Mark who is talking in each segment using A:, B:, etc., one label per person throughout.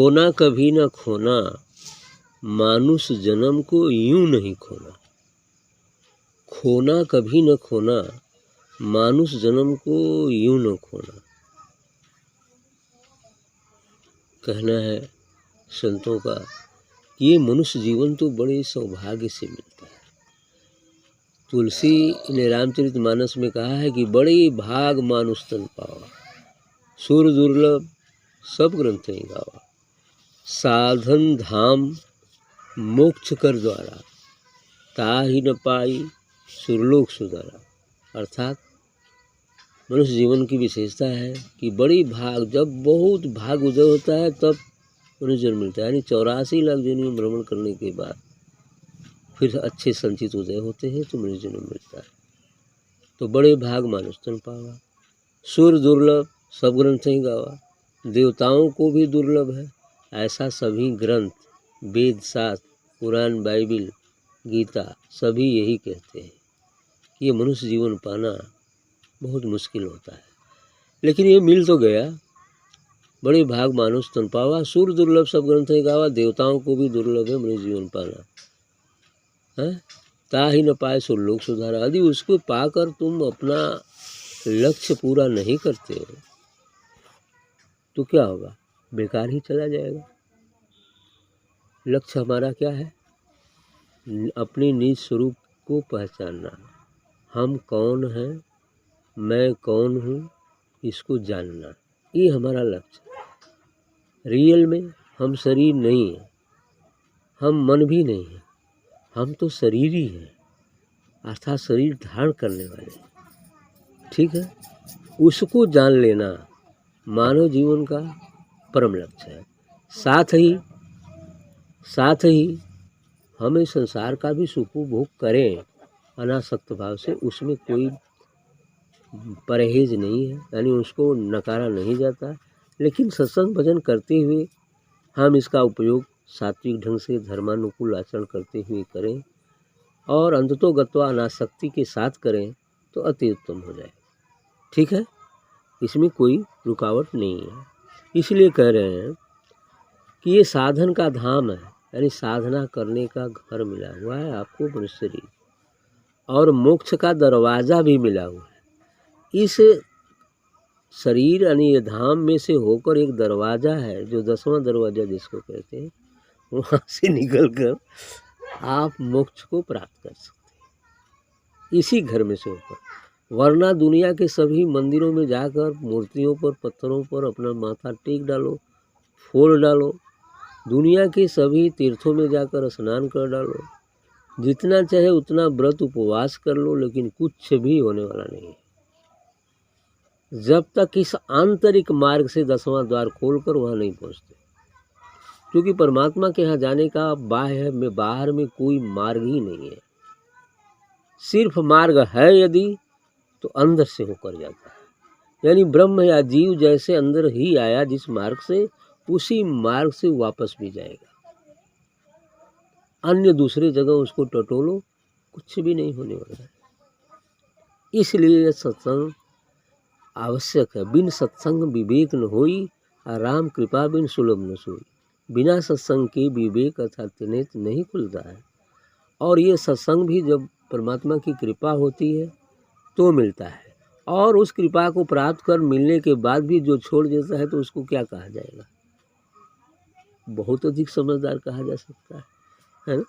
A: खोना कभी न खोना, मानुष जन्म को यूं नहीं खोना। खोना कभी न खोना, मानुष जन्म को यूं न खोना। कहना है संतों का कि ये मनुष्य जीवन तो बड़े सौभाग्य से मिलता है। तुलसी ने रामचरितमानस में कहा है कि बड़े भाग मानुष तन पावा, सुर दुर्लभ सब ग्रंथ ही गावा। साधन धाम मोक्ष कर द्वारा, ताहि न पाई सुरलोक सुधारा। अर्थात मनुष्य जीवन की विशेषता है कि बड़ी भाग, जब बहुत भाग उदय होता है तब मनुष्य जन्म मिलता है। यानी 84 लाख जन्म भ्रमण करने के बाद फिर अच्छे संचित उदय होते हैं तो मनुष्य जन्म मिलता है। तो बड़े भाग मानुष तन पावा, सुर दुर्लभ सब ग्रंथ ही गावा। देवताओं को भी दुर्लभ है ऐसा सभी ग्रंथ, वेद शास्त्र, पुराण, बाइबिल, गीता सभी यही कहते हैं कि ये मनुष्य जीवन पाना बहुत मुश्किल होता है, लेकिन ये मिल तो गया। बड़े भाग मानुष तन पावा, सुर दुर्लभ सब ग्रंथ ही गावा। देवताओं को भी दुर्लभ है मनुष्य जीवन पाना है। ताहि न पाए सुरलोक सुधारा। यदि उसको पाकर तुम अपना लक्ष्य पूरा नहीं करते हो तो क्या होगा, बेकार ही चला जाएगा। लक्ष्य हमारा क्या है, अपने निज स्वरूप को पहचानना। हम कौन हैं, मैं कौन हूँ, इसको जानना, ये हमारा लक्ष्य है। रियल में हम शरीर नहीं है, हम मन भी नहीं है, हम तो शरीर ही है, अर्थात शरीर धारण करने वाले। ठीक है, उसको जान लेना मानव जीवन का परम लक्ष्य है। साथ ही हमें संसार का भी सुखोपभोग करें अनासक्त भाव से, उसमें कोई परहेज नहीं है, यानी उसको नकारा नहीं जाता। लेकिन सत्संग भजन करते हुए हम इसका उपयोग सात्विक ढंग से धर्मानुकूल आचरण करते हुए करें और अंततोगत्वा अनासक्ति के साथ करें तो अति उत्तम हो जाए। ठीक है, इसमें कोई रुकावट नहीं है। इसलिए कह रहे हैं कि ये साधन का धाम है, यानी साधना करने का घर मिला हुआ है आपको मनुष्य शरीर, और मोक्ष का दरवाज़ा भी मिला हुआ है। इस शरीर यानी ये धाम में से होकर एक दरवाज़ा है, जो 10वां दरवाज़ा जिसको कहते हैं, वहाँ से निकलकर आप मोक्ष को प्राप्त कर सकते हैं इसी घर में से होकर। वरना दुनिया के सभी मंदिरों में जाकर मूर्तियों पर, पत्थरों पर अपना माथा टेक डालो, फोड़ डालो, दुनिया के सभी तीर्थों में जाकर स्नान कर डालो, जितना चाहे उतना व्रत उपवास कर लो, लेकिन कुछ भी होने वाला नहीं है जब तक इस आंतरिक मार्ग से 10वां द्वार खोलकर वहाँ नहीं पहुँचते। क्योंकि परमात्मा के यहाँ जाने का बाहर में कोई मार्ग ही नहीं है। सिर्फ मार्ग है यदि तो अंदर से होकर जाता है, यानी ब्रह्म या जीव जैसे अंदर ही आया जिस मार्ग से, उसी मार्ग से वापस भी जाएगा। अन्य दूसरे जगह उसको टटोलो, कुछ भी नहीं होने वाला है। इसलिए यह सत्संग आवश्यक है। बिन सत्संग विवेक न होई, राम कृपा बिन सुलभ न सोई। बिना सत्संग के विवेक अर्थात नेत्र नहीं खुलता है। और ये सत्संग भी जब परमात्मा की कृपा होती है तो मिलता है, और उस कृपा को प्राप्त कर मिलने के बाद भी जो छोड़ देता है तो उसको क्या कहा जाएगा, बहुत अधिक समझदार कहा जा सकता है ना।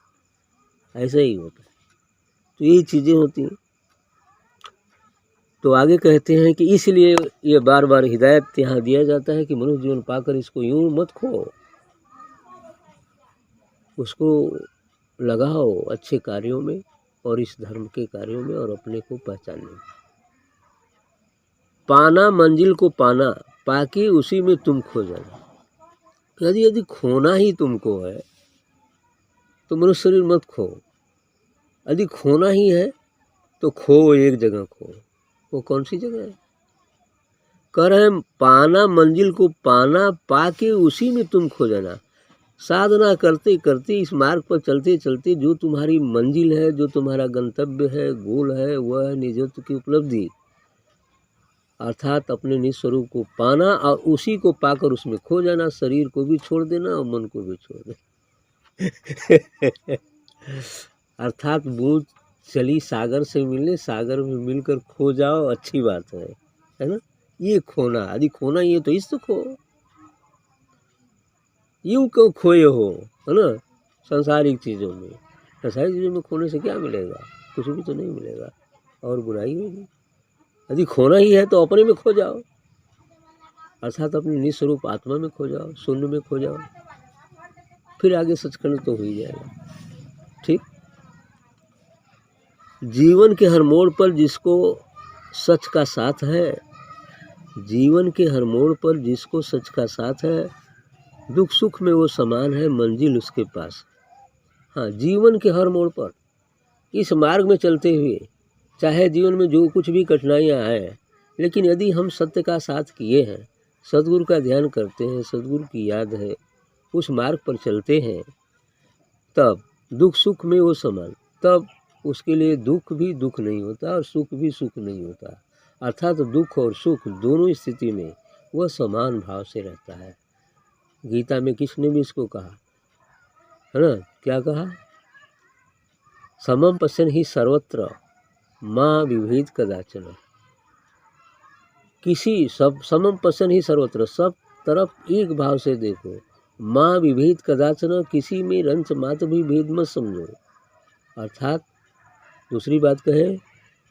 A: ऐसा ही होता है। तो यही चीज़ें होती हैं। तो आगे कहते हैं कि इसलिए ये बार बार हिदायत यहाँ दिया जाता है कि मनुष्य जीवन पाकर इसको यूं मत खो, उसको लगाओ अच्छे कार्यों में और इस धर्म के कार्यों में, और अपने को पहचानने में। पाना मंजिल को पाना, पाके उसी में तुम खो जाना। यदि खोना ही तुमको है तो मनुष्य शरीर मत खो। यदि खोना ही है तो खो एक जगह खो। वो कौन सी जगह है? कह रहे हैं पाना मंजिल को पाना, पाके उसी में तुम खो जाना। साधना करते करते इस मार्ग पर चलते चलते जो तुम्हारी मंजिल है, जो तुम्हारा गंतव्य है, गोल है, वह है निजत्व की उपलब्धि। अर्थात अपने निज स्वरूप को पाना और उसी को पाकर उसमें खो जाना, शरीर को भी छोड़ देना और मन को भी छोड़ देना। अर्थात बूंद चली सागर से मिले, सागर में मिलकर खो जाओ, अच्छी बात है ना। ये खोना, यदि खोना ही है तो इस तो खो, यूं क्यों खोए हो, है ना। सांसारिक चीज़ों में, सांसारिक चीज़ों में खोने से क्या मिलेगा, कुछ भी तो नहीं मिलेगा और बुराई होगी। यदि खोना ही है तो अपने में खो जाओ, अर्थात अपने निज स्वरूप आत्मा में खो जाओ, शून्य में खो जाओ, फिर आगे सचखंड तो हो ही जाएगा। ठीक। जीवन के हर मोड़ पर जिसको सच का साथ है, जीवन के हर मोड़ पर जिसको सच का साथ है, दुख सुख में वो समान है, मंजिल उसके पास। हाँ, जीवन के हर मोड़ पर इस मार्ग में चलते हुए, चाहे जीवन में जो कुछ भी कठिनाइयाँ आए, लेकिन यदि हम सत्य का साथ किए हैं, सद्गुरु का ध्यान करते हैं, सद्गुरु की याद है, उस मार्ग पर चलते हैं, तब दुख सुख में वो समान, तब उसके लिए दुख भी दुख नहीं होता और सुख भी सुख नहीं होता। अर्थात दुख और सुख दोनों स्थिति में वह समान भाव से रहता है। गीता में कृष्ण ने भी इसको कहा है ना, क्या कहा, समम पश्यन् ही सर्वत्र माँ विभेद कदाचन। किसी सब समम पश्यन् ही सर्वत्र, सब तरफ एक भाव से देखो, माँ विभेद कदाचन, किसी में रंच मात्र भी भेद मत समझो। अर्थात दूसरी बात कहे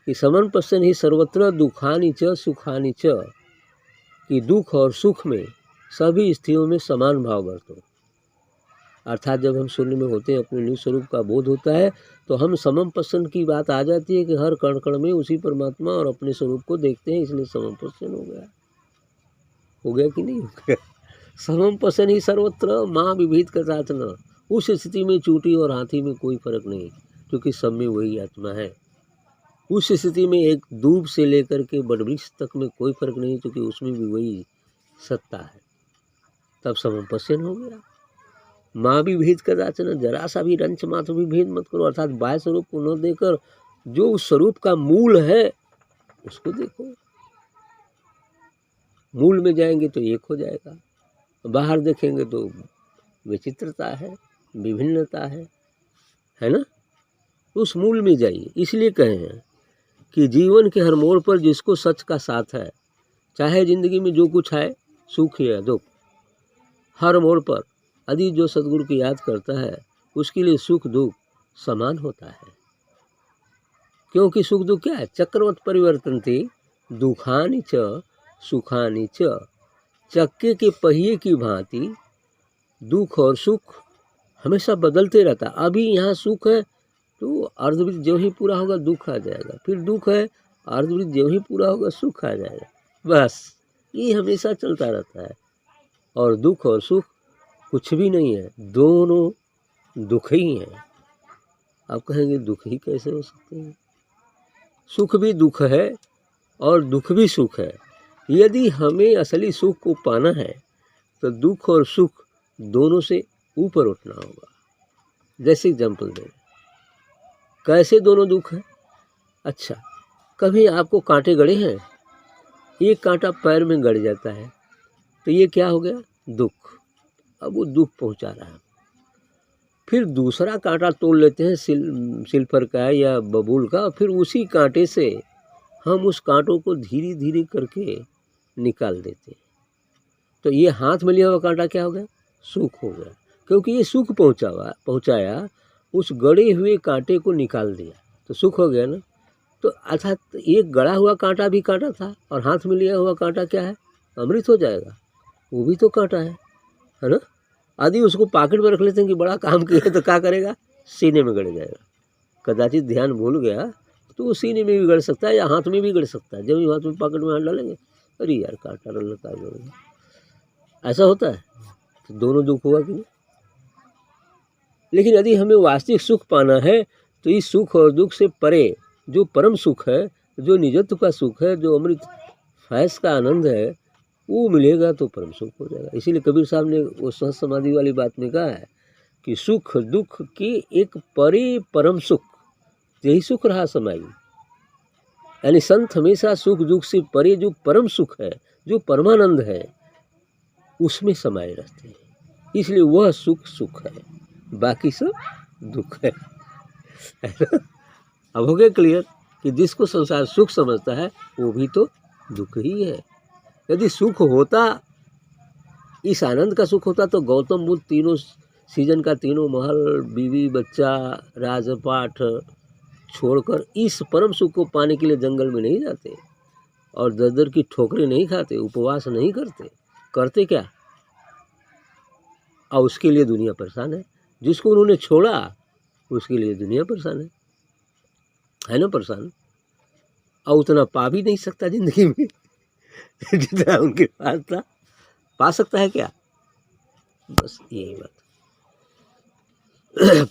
A: कि समम पश्यन् ही सर्वत्र दुखानि च सुखानि च, कि दुख और सुख में सभी स्थितियों में समान भाव बरतो। अर्थात जब हम शून्य में होते हैं, अपने निज स्वरूप का बोध होता है, तो हम समम पश्यन् की बात आ जाती है कि हर कण कण में उसी परमात्मा और अपने स्वरूप को देखते हैं, इसलिए समम पश्यन् हो गया कि नहीं हो गया। समम पश्यन् ही सर्वत्र माँ विभेद कदाचन, उस स्थिति में चूटी और हाथी में कोई फर्क नहीं, क्योंकि सब में वही आत्मा है। उस स्थिति में एक दूब से लेकर के बड़वृक्ष तक में कोई फर्क नहीं, क्योंकि उसमें भी वही सत्ता है। तब समम पश्यन् हो गया। माँ भी भेद कदाचन, जरा सा भी रंच मात्र भी भेद मत करो, अर्थात बाह्य स्वरूप को न देकर जो उस स्वरूप का मूल है उसको देखो। मूल में जाएंगे तो एक हो जाएगा, बाहर देखेंगे तो विचित्रता है, विभिन्नता है ना। उस मूल में जाइए। इसलिए कहे हैं कि जीवन के हर मोड़ पर जिसको सच का साथ है, चाहे जिंदगी में जो कुछ है, सुख या दुख, हर मोड़ पर यदि जो सद्गुरु की याद करता है, उसके लिए सुख दुख समान होता है। क्योंकि सुख दुख क्या है, चक्रवत परिवर्तन्ते दुखानि च सुखानि च, चक्के के पहिए की भांति दुख और सुख हमेशा बदलते रहता है। अभी यहाँ सुख है तो अर्धवृत्त जो ही पूरा होगा दुख आ जाएगा, फिर दुख है, अर्धवृत्त जो ही पूरा होगा सुख आ जाएगा, बस ये हमेशा चलता रहता है। और दुख और सुख कुछ भी नहीं है, दोनों दुख ही हैं। आप कहेंगे दुख ही कैसे हो सकते हैं, सुख भी दुख है और दुख भी सुख है। यदि हमें असली सुख को पाना है तो दुख और सुख दोनों से ऊपर उठना होगा। जैसे एग्जाम्पल दें, कैसे दोनों दुख है। अच्छा, कभी आपको कांटे गड़े हैं, एक कांटा पैर में गड़ जाता है तो ये क्या हो गया, दुख। अब वो दुख पहुंचा रहा है। फिर दूसरा कांटा तोड़ लेते हैं, सिल्फर का या बबूल का, फिर उसी कांटे से हम उस कांटों को धीरे धीरे करके निकाल देते हैं, तो ये हाथ में लिया हुआ कांटा क्या हो गया, सुख हो गया, क्योंकि ये सुख पहुंचाया, उस गड़े हुए कांटे को निकाल दिया तो सुख हो गया ना। तो अर्थात एक गड़ा हुआ कांटा भी कांटा था और हाथ में लिया हुआ कांटा क्या है, अमृत हो जाएगा, वो भी तो कांटा है ना। आदि उसको पॉकेट में रख लेते हैं कि बड़ा काम किया, तो क्या करेगा, सीने में गड़ जाएगा। कदाचित ध्यान भूल गया तो वो सीने में भी गड़ सकता है या हाथ में भी गड़ सकता है। जब भी हाथ में पॉकेट में हाथ डालेंगे, अरे यार कांटा लगा गया, ऐसा होता है, तो दोनों दुख हुआ कि नहीं। लेकिन यदि हमें वास्तविक सुख पाना है तो इस सुख और दुख से परे जो परम सुख है, जो निजत्व का सुख है, जो अमृत फैज का आनंद है, वो मिलेगा तो परम सुख हो जाएगा। इसीलिए कबीर साहब ने वो सहज समाधि वाली बात में कहा है कि सुख दुख की एक परे परम सुख, यही सुख रहा समाई। यानी संत हमेशा सुख दुख से परे जो परम सुख है, जो परमानंद है, उसमें समाये रहते हैं। इसलिए वह सुख सुख है, बाकी सब दुख है। अब हो गया क्लियर कि जिसको संसार सुख समझता है वो भी तो दुख ही है। यदि सुख होता, इस आनंद का सुख होता, तो गौतम बुद्ध तीनों सीजन का तीनों महल, बीवी बच्चा, राजपाट छोड़कर इस परम सुख को पाने के लिए जंगल में नहीं जाते और दर की ठोकरें नहीं खाते, उपवास नहीं करते। करते क्या? और उसके लिए दुनिया परेशान है। जिसको उन्होंने छोड़ा उसके लिए दुनिया परेशान है ना परेशान। और उतना पा भी नहीं सकता जिंदगी में जितना उनके पास था। पा सकता है क्या? बस यही बात।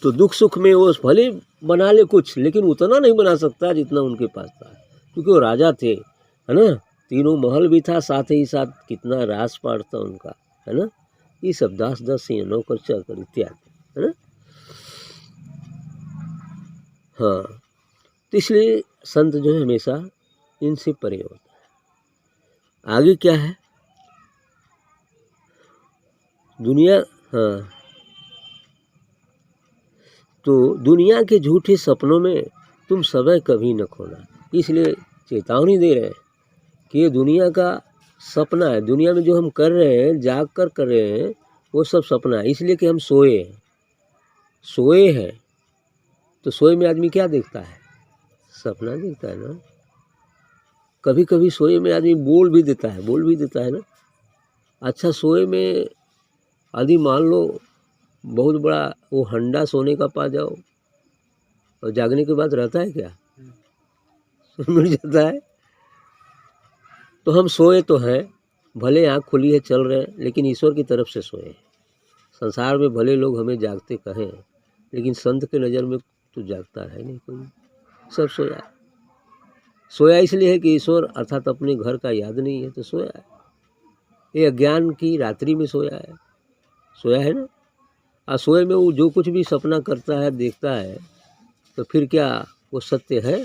A: तो दुख सुख में वो भले बना ले कुछ, लेकिन उतना नहीं बना सकता जितना उनके पास था, क्योंकि वो राजा थे, है ना। तीनों महल भी था, साथ ही साथ कितना राजपाट था उनका, है ना। ये सब 10-10 सिंह, नौकर चाकर इत्यादि, है ना। हाँ, तो इसलिए संत जो है हमेशा इनसे परे होता है। आगे क्या है दुनिया। हाँ, तो दुनिया के झूठे सपनों में तुम समय कभी न खोना। इसलिए चेतावनी दे रहे हैं कि ये दुनिया का सपना है। दुनिया में जो हम कर रहे हैं, जाग कर रहे हैं, वो सब सपना है। इसलिए कि हम सोए हैं। तो सोए में आदमी क्या देखता है? सपना देखता है ना। कभी कभी सोए में आदमी बोल भी देता है ना। अच्छा, सोए में आदमी मान लो बहुत बड़ा वो हंडा सोने का पा जाओ और जागने के बाद रहता है क्या? मिल जाता है। तो हम सोए तो हैं, भले आँख खुली है, चल रहे हैं, लेकिन ईश्वर की तरफ से सोए हैं। संसार में भले लोग हमें जागते कहें, लेकिन संत के नज़र में तो जागता है नहीं कोई, सब सोया। सोया इसलिए है कि ईश्वर अर्थात अपने घर का याद नहीं है, तो सोया है। ये अज्ञान की रात्रि में सोया है ना। और सोए में वो जो कुछ भी सपना करता है, देखता है, तो फिर क्या वो सत्य है?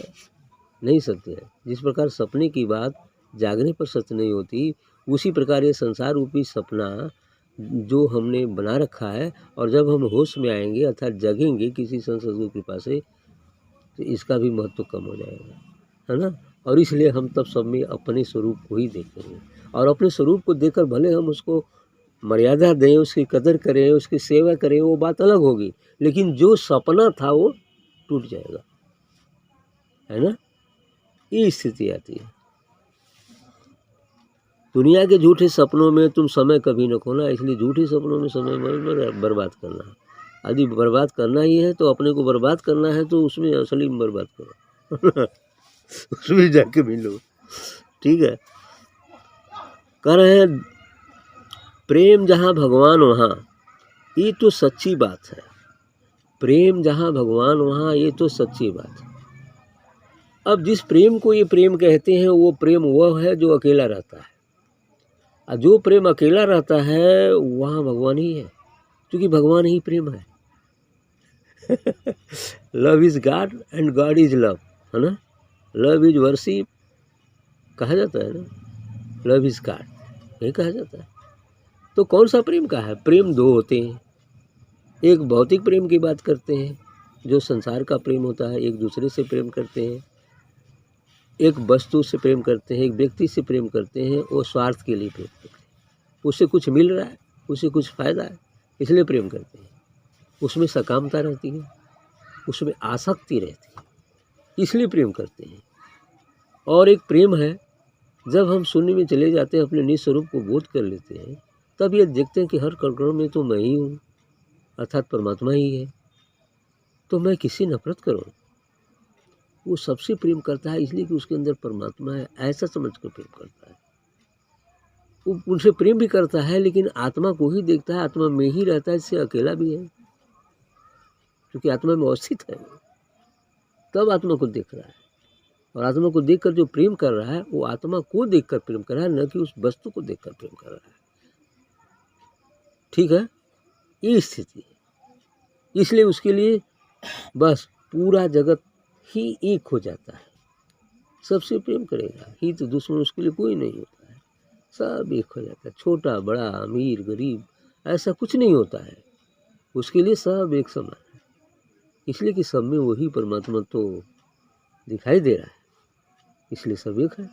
A: नहीं सत्य है। जिस प्रकार सपने की बात जागने पर सत्य नहीं होती, उसी प्रकार ये संसार रूपी सपना जो हमने बना रखा है, और जब हम होश में आएंगे अर्थात जगेंगे किसी संत सद्गुरु की कृपा से, तो इसका भी महत्व कम हो जाएगा, है ना। और इसलिए हम तब सब में अपने स्वरूप को ही देखेंगे, और अपने स्वरूप को देखकर भले हम उसको मर्यादा दें, उसकी कदर करें, उसकी सेवा करें, वो बात अलग होगी, लेकिन जो सपना था वो टूट जाएगा, है ना। ये स्थिति आती है। दुनिया के झूठे सपनों में तुम समय कभी न खोना। इसलिए झूठे सपनों में समय मत बर्बाद करना। यदि बर्बाद करना ही है तो अपने को बर्बाद करना है, तो उसमें असली में बर्बाद करो उसमें जाके मिलो, ठीक है। कह रहे हैं प्रेम जहाँ भगवान वहाँ, ये तो सच्ची बात है। प्रेम जहाँ भगवान वहाँ, ये तो सच्ची बात है। अब जिस प्रेम को ये प्रेम कहते हैं, वो प्रेम वह है जो अकेला रहता है, और जो प्रेम अकेला रहता है वहाँ भगवान ही है, क्योंकि भगवान ही प्रेम है love is God and God is love, है ना। लव इज वर्शिप कहा जाता है ना, लव इज गॉड यही कहा जाता है। तो कौन सा प्रेम का है? प्रेम दो होते हैं। एक भौतिक प्रेम की बात करते हैं, जो संसार का प्रेम होता है, एक दूसरे से प्रेम करते हैं, एक वस्तु से प्रेम करते हैं, एक व्यक्ति से प्रेम करते हैं, वो स्वार्थ के लिए प्रेम करते हैं। उससे कुछ मिल रहा है, उससे कुछ फायदा है, इसलिए प्रेम करते हैं। उसमें सकामता रहती है, उसमें आसक्ति रहती है, इसलिए प्रेम करते हैं। और एक प्रेम है, जब हम शून्य में चले जाते हैं, अपने निज स्वरूप को बोध कर लेते हैं, तब ये देखते हैं कि हर कण में तो मैं ही हूँ, अर्थात परमात्मा ही है, तो मैं किससे नफरत करूँ। वो सबसे प्रेम करता है इसलिए कि उसके अंदर परमात्मा है, ऐसा समझकर प्रेम करता है। वो उनसे प्रेम भी करता है, लेकिन आत्मा को ही देखता है, आत्मा में ही रहता है, इससे अकेला भी है, क्योंकि आत्मा में अवस्थित है, तब आत्मा को देख रहा है। और आत्मा को देखकर जो प्रेम कर रहा है, वो आत्मा को देखकर प्रेम कर रहा है, न कि उस वस्तु को देखकर प्रेम कर रहा है, ठीक है। ये स्थिति है। इसलिए उसके लिए बस पूरा जगत ही एक हो जाता है, सबसे प्रेम करेगा। हित दुश्मन उसके लिए कोई नहीं होता है, सब एक हो जाता है। छोटा बड़ा अमीर गरीब ऐसा कुछ नहीं होता है, उसके लिए सब एक समान है। इसलिए कि सब में वही परमात्मा तो दिखाई दे रहा है, इसलिए सब एक है।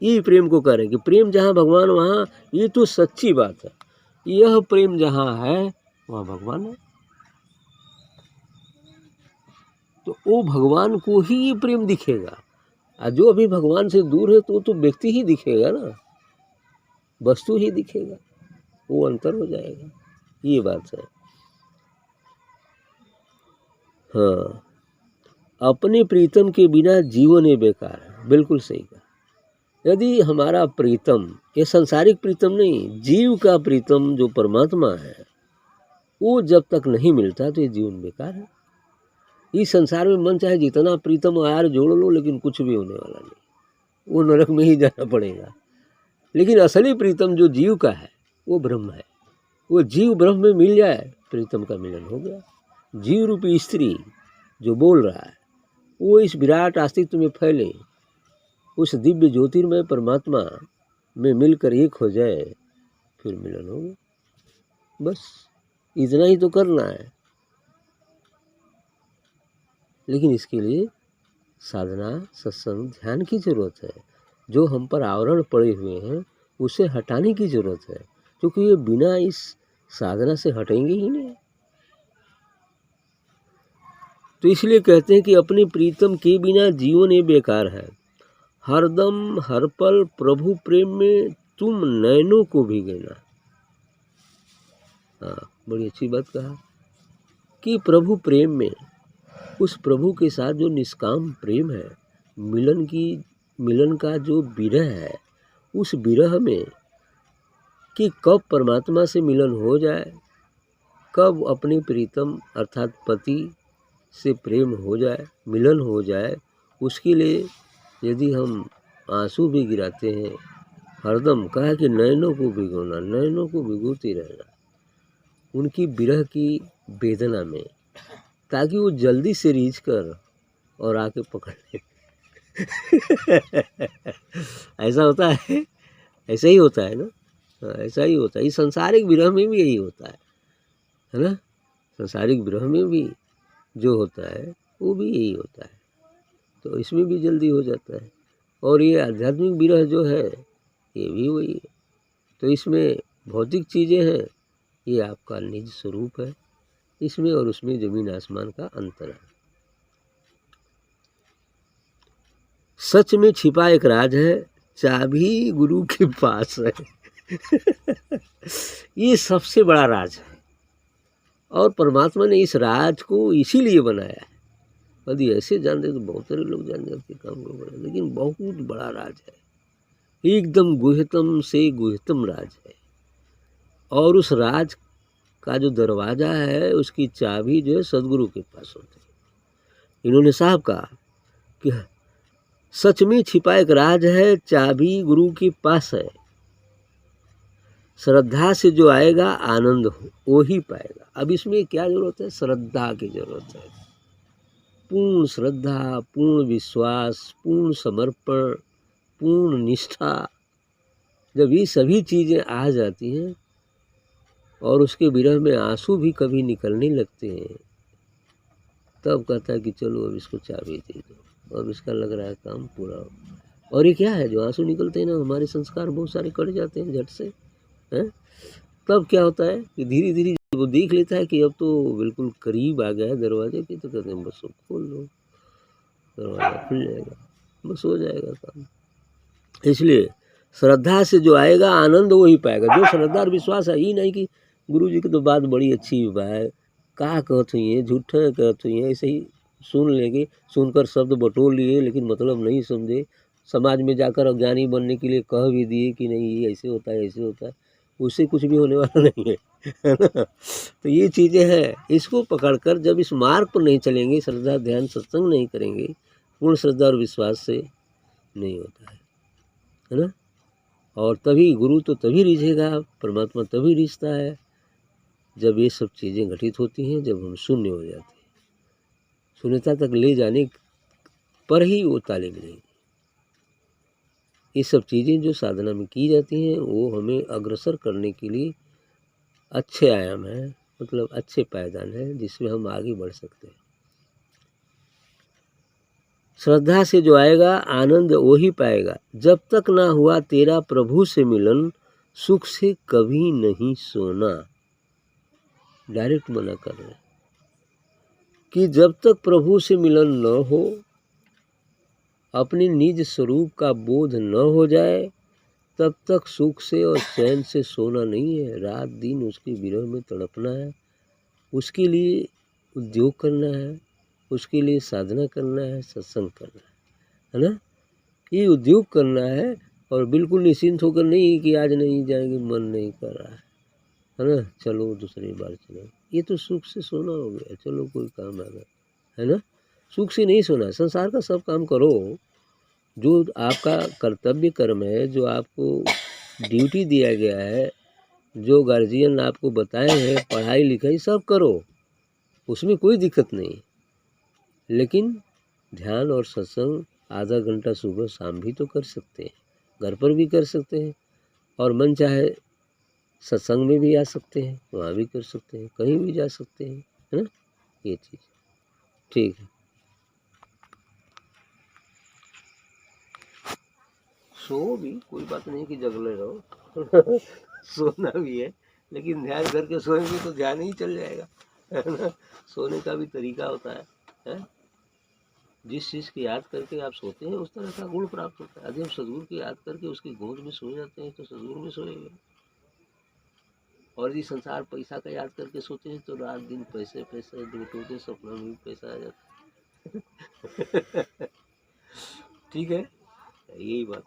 A: ये प्रेम को कह रहे हैं कि प्रेम जहाँ भगवान वहाँ, ये तो सच्ची बात है। यह प्रेम जहाँ है वहाँ भगवान है, तो वो भगवान को ही ये प्रेम दिखेगा। और जो अभी भगवान से दूर है तो व्यक्ति ही दिखेगा ना, वस्तु ही दिखेगा, वो अंतर हो जाएगा। ये बात है। हाँ, अपने प्रीतम के बिना जीवन ही बेकार है। बिल्कुल सही कहा। यदि हमारा प्रीतम, ये सांसारिक प्रीतम नहीं, जीव का प्रीतम जो परमात्मा है, वो जब तक नहीं मिलता तो ये जीवन बेकार है। इस संसार में मन चाहे जितना प्रीतम यार जोड़ लो, लेकिन कुछ भी होने वाला नहीं, वो नरक में ही जाना पड़ेगा। लेकिन असली प्रीतम जो जीव का है वो ब्रह्म है। वो जीव ब्रह्म में मिल जाए, प्रीतम का मिलन हो गया। जीव रूपी स्त्री जो बोल रहा है वो इस विराट अस्तित्व में फैले, उस दिव्य ज्योतिर्मय परमात्मा में मिलकर एक हो जाए, फिर मिलन होगा। बस इतना ही तो करना है। लेकिन इसके लिए साधना सत्संग ध्यान की जरूरत है। जो हम पर आवरण पड़े हुए हैं उसे हटाने की जरूरत है, क्योंकि ये बिना इस साधना से हटेंगे ही नहीं। तो इसलिए कहते हैं कि अपने प्रीतम के बिना जीवन ये बेकार है। हरदम हर पल प्रभु प्रेम में तुम नैनों को भिगोना। हाँ, बड़ी अच्छी बात कहा कि प्रभु प्रेम में, उस प्रभु के साथ जो निष्काम प्रेम है, मिलन का जो विरह है, उस विरह में कि कब परमात्मा से मिलन हो जाए, कब अपने प्रीतम अर्थात पति से प्रेम हो जाए, मिलन हो जाए, उसके लिए यदि हम आंसू भी गिराते हैं, हरदम कहा कि नैनों को भिगोना, नैनों को भिगोते रहना उनकी विरह की वेदना में, ताकि वो जल्दी से रीझ कर और आके पकड़ ले। ऐसा होता है, ऐसा ही होता है ना। ऐसा ही होता है। इस सांसारिक विरह में भी यही होता है ना। सांसारिक विरह में भी जो होता है वो भी यही होता है, तो इसमें भी जल्दी हो जाता है। और ये आध्यात्मिक विरह जो है ये भी वही है। तो इसमें भौतिक चीज़ें हैं, ये आपका निज स्वरूप है, इसमें और उसमें जमीन आसमान का अंतर है। सच में छिपा एक राज है, चाबी गुरु के पास है। ये सबसे बड़ा राज है, और परमात्मा ने इस राज को इसीलिए बनाया है। यदि ऐसे जान दे तो बहुत सारे लोग जान जाते काम को बड़ा, लेकिन बहुत बड़ा राज है, एकदम गुह्यतम से गुह्यतम राज है। और उस राज का जो दरवाजा है, उसकी चाबी जो है सदगुरु के पास होती है। इन्होंने साहब कहा कि सच में छिपा एक राज है, चाबी गुरु के पास है, श्रद्धा से जो आएगा आनंद वो ही पाएगा। अब इसमें क्या जरूरत है? श्रद्धा की जरूरत है। पूर्ण श्रद्धा, पूर्ण विश्वास, पूर्ण समर्पण, पूर्ण निष्ठा, जब ये सभी चीज़ें आ जाती हैं और उसके विरह में आंसू भी कभी निकलने लगते हैं, तब कहता है कि चलो अब इसको चाबी दे दो, अब इसका लग रहा है काम पूरा हो। और ये क्या है, जो आंसू निकलते हैं ना, हमारे संस्कार बहुत सारे कट जाते हैं झट से, हैं? तब क्या होता है कि धीरे धीरे वो देख लेता है कि अब तो बिल्कुल करीब आ गया है दरवाजे के, तो कहते हैं बस खोल लो, दरवाज़ा खुल जाएगा, बस हो जाएगा काम। इसलिए श्रद्धा से जो आएगा आनंद वो ही पाएगा। जो श्रद्धा और विश्वास है, ही नहीं कि गुरु जी की तो बात बड़ी अच्छी है, का कहत हुई है, झूठे कहत हुई है, ऐसे ही सुन लेंगे, सुनकर शब्द बटोर लिए लेकिन मतलब नहीं समझे, समाज में जाकर अज्ञानी बनने के लिए कह भी दिए कि नहीं ये ऐसे होता है, ऐसे होता है, उससे कुछ भी होने वाला नहीं है ना। तो ये चीज़ें हैं, इसको पकड़कर जब इस मार्ग पर नहीं चलेंगे, श्रद्धा ध्यान सत्संग नहीं करेंगे, पूर्ण श्रद्धा और विश्वास से नहीं होता है ना। और तभी गुरु तो तभी रिझेगा, परमात्मा तभी रिझता है जब ये सब चीज़ें घटित होती हैं, जब हम शून्य हो जाते हैं। शून्यता तक ले जाने पर ही वो ताले मिलेंगे। ये सब चीज़ें जो साधना में की जाती हैं वो हमें अग्रसर करने के लिए अच्छे आयाम हैं, मतलब अच्छे पायदान हैं जिसमें हम आगे बढ़ सकते हैं। श्रद्धा से जो आएगा आनंद वो ही पाएगा। जब तक ना हुआ तेरा प्रभु से मिलन, सुख से कभी नहीं सोना। डायरेक्ट मना कर रहे हैं कि जब तक प्रभु से मिलन न हो, अपने निज स्वरूप का बोध न हो जाए, तब तक सुख से और चैन से सोना नहीं है। रात दिन उसके विरह में तड़पना है, उसके लिए उद्योग करना है, उसके लिए साधना करना है, सत्संग करना है ना। ये उद्योग करना है और बिल्कुल निश्चिंत होकर नहीं कि आज नहीं जाएंगे, मन नहीं कर रहा है ना, चलो दूसरी बार चलो। ये तो सुख से सोना हो गया, चलो कोई काम आ गया, है ना। सुख से नहीं सोना, संसार का सब काम करो, जो आपका कर्तव्य कर्म है, जो आपको ड्यूटी दिया गया है, जो गार्जियन आपको बताए हैं, पढ़ाई लिखाई सब करो, उसमें कोई दिक्कत नहीं। लेकिन ध्यान और सत्संग आधा घंटा सुबह शाम भी तो कर सकते हैं, घर पर भी कर सकते हैं, और मन चाहे सत्संग में भी आ सकते हैं, वहाँ भी कर सकते हैं, कहीं भी जा सकते हैं, है ना। ये चीज़ ठीक है। सो भी कोई बात नहीं कि जगले रहो सोना भी है, लेकिन ध्यान करके सोएंगे तो ध्यान ही चल जाएगा, है ना। सोने का भी तरीका होता है? जिस चीज़ की याद करके आप सोते हैं उस तरह का गुण प्राप्त होता है। यदि हम सदगुरु की याद करके उसकी गोद में सो जाते हैं तो सदगुरु में सोएंगे, और यदि संसार पैसा का याद करके सोते हैं तो रात दिन पैसे पैसे, दो टोटे सपना में भी पैसा आ जाता है ठीक है, यही बात।